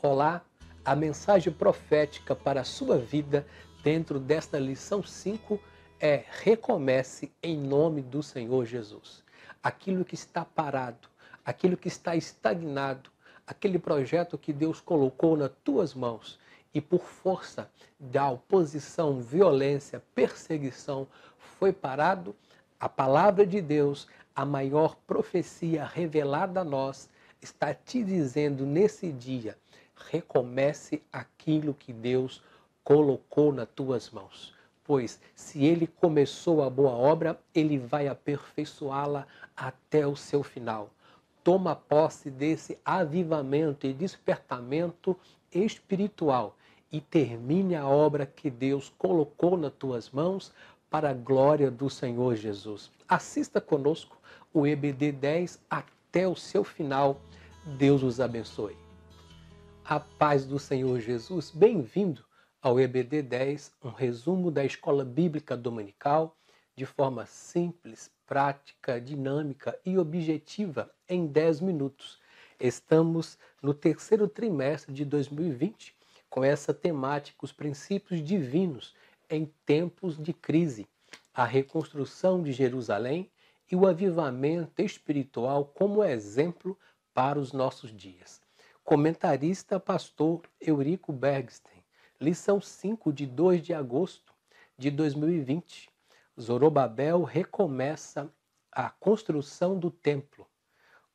Olá, a mensagem profética para a sua vida dentro desta lição 5 é: recomece em nome do Senhor Jesus. Aquilo que está parado, aquilo que está estagnado, aquele projeto que Deus colocou nas tuas mãos e por força da oposição, violência, perseguição foi parado, a palavra de Deus, a maior profecia revelada a nós, está te dizendo nesse dia: recomece aquilo que Deus colocou nas tuas mãos. Pois se Ele começou a boa obra, Ele vai aperfeiçoá-la até o seu final. Toma posse desse avivamento e despertamento espiritual e termine a obra que Deus colocou nas tuas mãos para a glória do Senhor Jesus. Assista conosco o EBD 10 até o seu final. Deus os abençoe. A paz do Senhor Jesus, bem-vindo ao EBD 10, um resumo da Escola Bíblica Dominical, de forma simples, prática, dinâmica e objetiva em 10 minutos. Estamos no terceiro trimestre de 2020, com essa temática, os princípios divinos em tempos de crise, a reconstrução de Jerusalém e o avivamento espiritual como exemplo para os nossos dias. Comentarista pastor Eurico Bergsten, lição 5 de 2 de agosto de 2020. Zorobabel recomeça a construção do templo.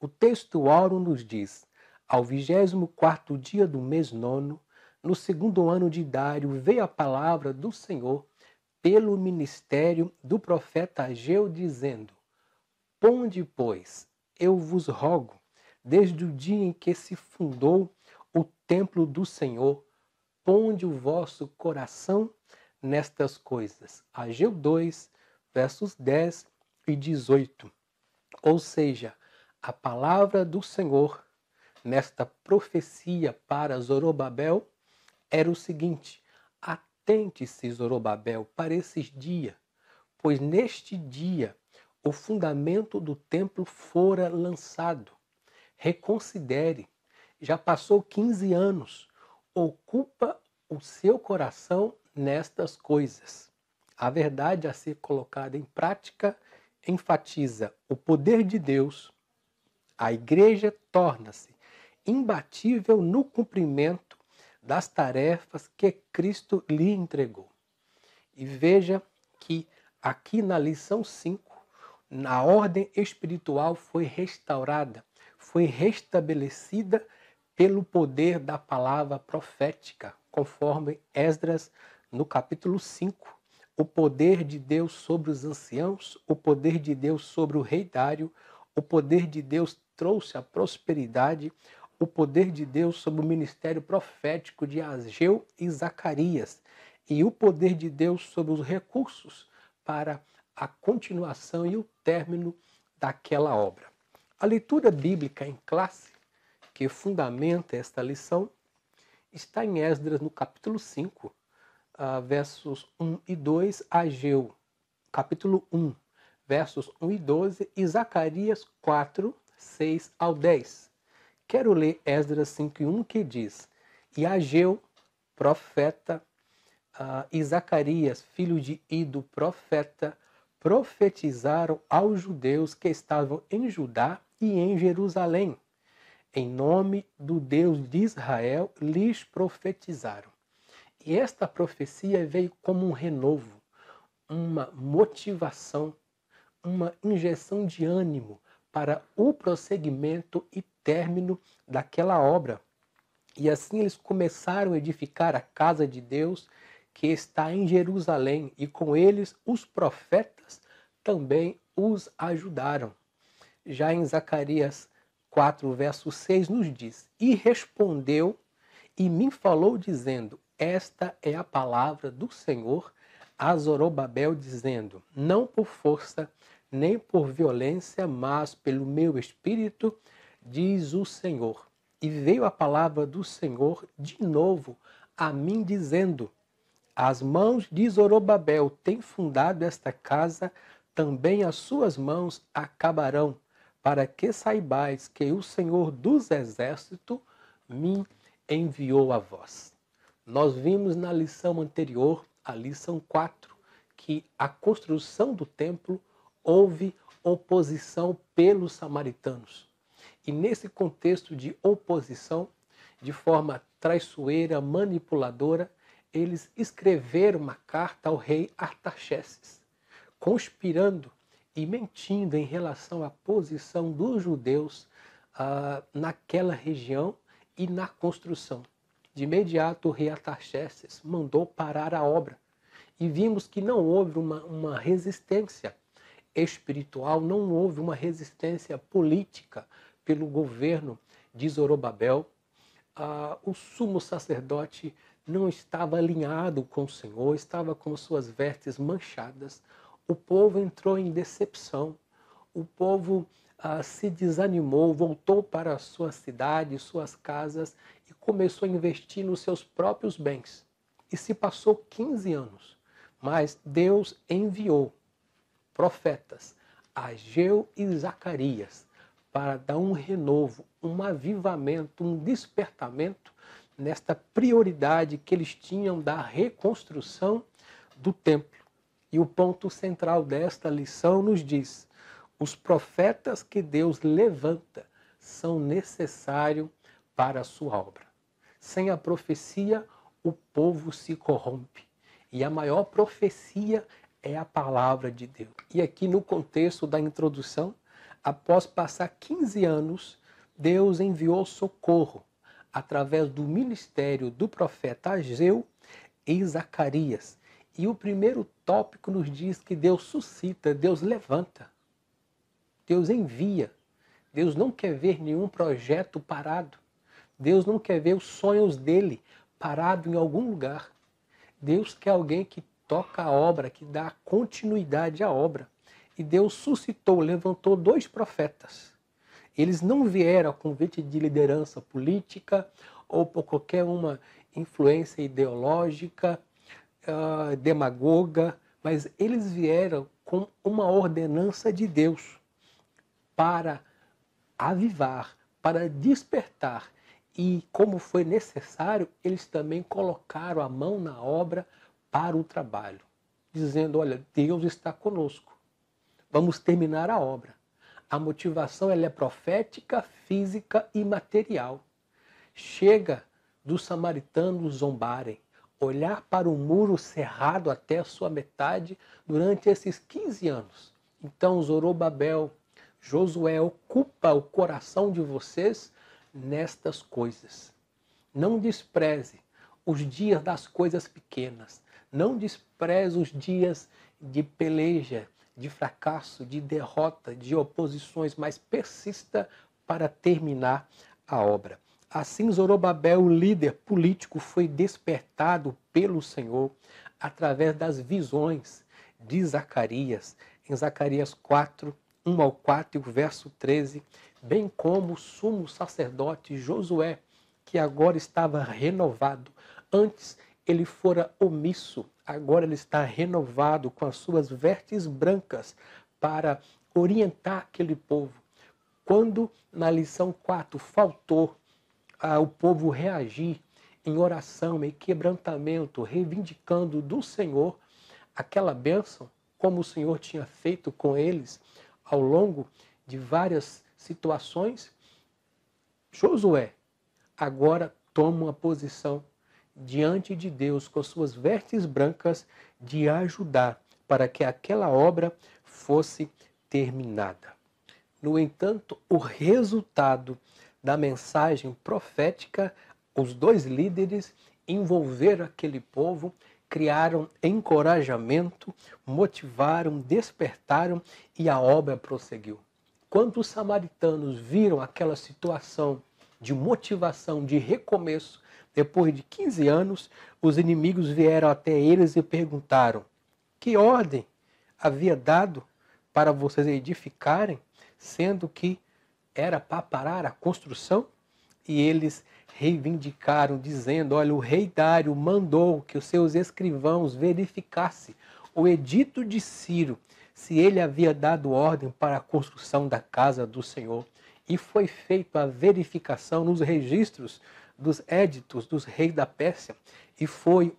O texto áureo nos diz: ao 24º dia do mês nono, no segundo ano de Dário, veio a palavra do Senhor pelo ministério do profeta Ageu, dizendo: ponde, pois, eu vos rogo, desde o dia em que se fundou o templo do Senhor, ponde o vosso coração nestas coisas. Ageu 2, versos 10 e 18. Ou seja, a palavra do Senhor nesta profecia para Zorobabel era o seguinte: atente-se, Zorobabel, para esses dias, pois neste dia o fundamento do templo fora lançado. Reconsidere, já passou 15 anos, ocupa o seu coração nestas coisas. A verdade a ser colocada em prática enfatiza o poder de Deus. A igreja torna-se imbatível no cumprimento das tarefas que Cristo lhe entregou. E veja que aqui na lição 5, a ordem espiritual foi restaurada, foi restabelecida pelo poder da palavra profética, conforme Esdras no capítulo 5. O poder de Deus sobre os anciãos, o poder de Deus sobre o rei Dário, o poder de Deus trouxe a prosperidade, o poder de Deus sobre o ministério profético de Ageu e Zacarias, e o poder de Deus sobre os recursos para a continuação e o término daquela obra. A leitura bíblica em classe, que fundamenta esta lição, está em Esdras no capítulo 5, versos 1 e 2, Ageu, capítulo 1, versos 1 e 12, e Zacarias 4, 6 ao 10. Quero ler Esdras 5 e 1, que diz: e Ageu, profeta, e Zacarias, filho de Ido, profeta, profetizaram aos judeus que estavam em Judá e em Jerusalém. Em nome do Deus de Israel, lhes profetizaram. E esta profecia veio como um renovo, uma motivação, uma injeção de ânimo para o prosseguimento e término daquela obra. E assim eles começaram a edificar a casa de Deus que está em Jerusalém, e com eles os profetas também os ajudaram. Já em Zacarias 4, verso 6 nos diz: e respondeu e me falou dizendo: esta é a palavra do Senhor a Zorobabel, dizendo: não por força, nem por violência, mas pelo meu espírito, diz o Senhor. E veio a palavra do Senhor de novo a mim, dizendo: as mãos de Zorobabel têm fundado esta casa, também as suas mãos acabarão, para que saibais que o Senhor dos Exércitos me enviou a vós. Nós vimos na lição anterior, a lição 4, que a construção do templo houve oposição pelos samaritanos. E nesse contexto de oposição, de forma traiçoeira, manipuladora, eles escreveram uma carta ao rei Artaxerxes, conspirando e mentindo em relação à posição dos judeus naquela região e na construção. De imediato, o rei Artaxerxes mandou parar a obra. E vimos que não houve uma resistência espiritual, não houve uma resistência política pelo governo de Zorobabel. O sumo sacerdote não estava alinhado com o Senhor, estava com suas vestes manchadas. O povo entrou em decepção, o povo se desanimou, voltou para suas cidades, suas casas e começou a investir nos seus próprios bens. E se passou 15 anos, mas Deus enviou profetas, Ageu e Zacarias, para dar um renovo, um avivamento, um despertamento nesta prioridade que eles tinham da reconstrução do templo. E o ponto central desta lição nos diz: os profetas que Deus levanta são necessários para a sua obra. Sem a profecia, o povo se corrompe. E a maior profecia é a palavra de Deus. E aqui no contexto da introdução, após passar 15 anos, Deus enviou socorro através do ministério do profeta Ageu e Zacarias. E o primeiro tópico nos diz que Deus suscita, Deus levanta, Deus envia. Deus não quer ver nenhum projeto parado. Deus não quer ver os sonhos dele parado em algum lugar. Deus quer alguém que toca a obra, que dá continuidade à obra. E Deus suscitou, levantou 2 profetas. Eles não vieram a convite de liderança política ou por qualquer uma influência ideológica, demagoga, mas eles vieram com uma ordenança de Deus para avivar, para despertar. E como foi necessário, eles também colocaram a mão na obra para o trabalho, dizendo: olha, Deus está conosco, vamos terminar a obra. A motivação ela é profética, física e material. Chega dos samaritanos zombarem, olhar para o muro cerrado até a sua metade durante esses 15 anos. Então Zorobabel, Josué, ocupa o coração de vocês nestas coisas. Não despreze os dias das coisas pequenas. Não despreze os dias de peleja, de fracasso, de derrota, de oposições, mas persista para terminar a obra. Assim, Zorobabel, o líder político, foi despertado pelo Senhor através das visões de Zacarias, em Zacarias 4, 1 ao 4 e o verso 13, bem como o sumo sacerdote Josué, que agora estava renovado. Antes ele fora omisso, agora ele está renovado com as suas vestes brancas para orientar aquele povo. Quando na lição 4 faltou o povo reagir em oração, em quebrantamento, reivindicando do Senhor aquela bênção, como o Senhor tinha feito com eles ao longo de várias situações, Josué agora toma uma posição diante de Deus com suas vestes brancas de ajudar para que aquela obra fosse terminada. No entanto, o resultado da mensagem profética, os 2 líderes envolveram aquele povo, criaram encorajamento, motivaram, despertaram e a obra prosseguiu. Quando os samaritanos viram aquela situação de motivação, de recomeço, depois de 15 anos, os inimigos vieram até eles e perguntaram: que ordem havia dado para vocês edificarem, sendo que era para parar a construção? E eles reivindicaram, dizendo: olha, o rei Dário mandou que os seus escrivãos verificassem o edito de Ciro, se ele havia dado ordem para a construção da casa do Senhor. E foi feita a verificação nos registros dos éditos dos reis da Pérsia e foi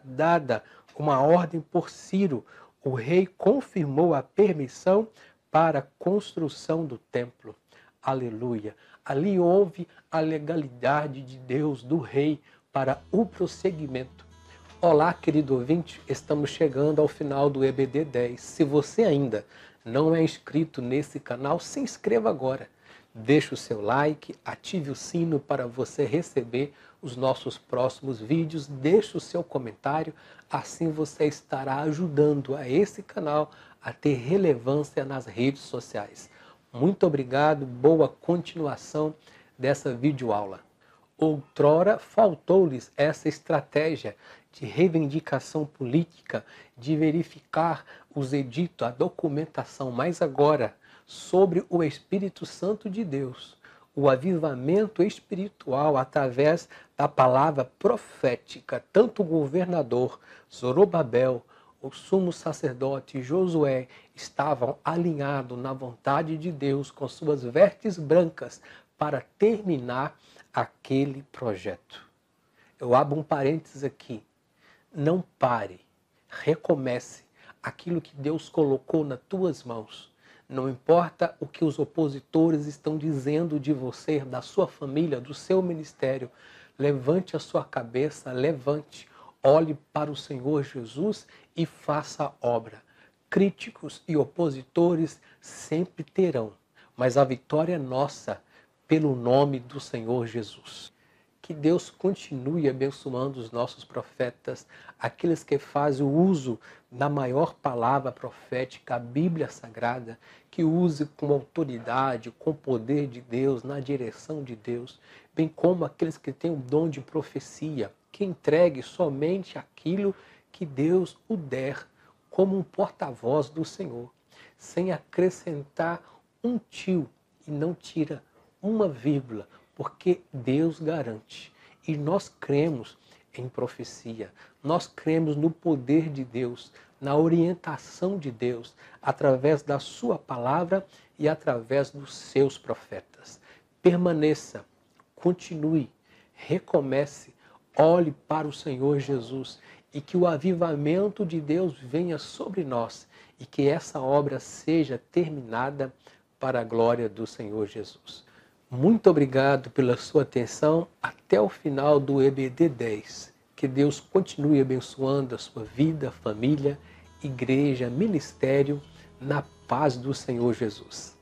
dada uma ordem por Ciro. O rei confirmou a permissão para a construção do templo. Aleluia! Ali houve a legalidade de Deus, do rei, para o prosseguimento. Olá, querido ouvinte, estamos chegando ao final do EBD 10. Se você ainda não é inscrito nesse canal, se inscreva agora. Deixe o seu like, ative o sino para você receber os nossos próximos vídeos, deixe o seu comentário, assim você estará ajudando a esse canal a ter relevância nas redes sociais. Muito obrigado, boa continuação dessa videoaula. Outrora faltou-lhes essa estratégia de reivindicação política, de verificar os editos, a documentação, mas agora sobre o Espírito Santo de Deus, o avivamento espiritual através da palavra profética, tanto o governador Zorobabel, o sumo sacerdote Josué estavam alinhados na vontade de Deus com suas vestes brancas para terminar aquele projeto. Eu abro um parênteses aqui. Não pare, recomece aquilo que Deus colocou nas tuas mãos. Não importa o que os opositores estão dizendo de você, da sua família, do seu ministério. Levante a sua cabeça, levante, olhe para o Senhor Jesus e faça a obra. Críticos e opositores sempre terão, mas a vitória é nossa pelo nome do Senhor Jesus. Que Deus continue abençoando os nossos profetas, aqueles que fazem o uso da maior palavra profética, a Bíblia Sagrada, que use com autoridade, com poder de Deus, na direção de Deus, bem como aqueles que têm o dom de profecia, que entregue somente aquilo que Deus o der, como um porta-voz do Senhor, sem acrescentar um tio e não tira uma vírgula, porque Deus garante. E nós cremos em profecia, nós cremos no poder de Deus, na orientação de Deus, através da sua palavra e através dos seus profetas. Permaneça, continue, recomece, olhe para o Senhor Jesus e que o avivamento de Deus venha sobre nós e que essa obra seja terminada para a glória do Senhor Jesus. Muito obrigado pela sua atenção até o final do EBD 10. Que Deus continue abençoando a sua vida, família, igreja, ministério, na paz do Senhor Jesus.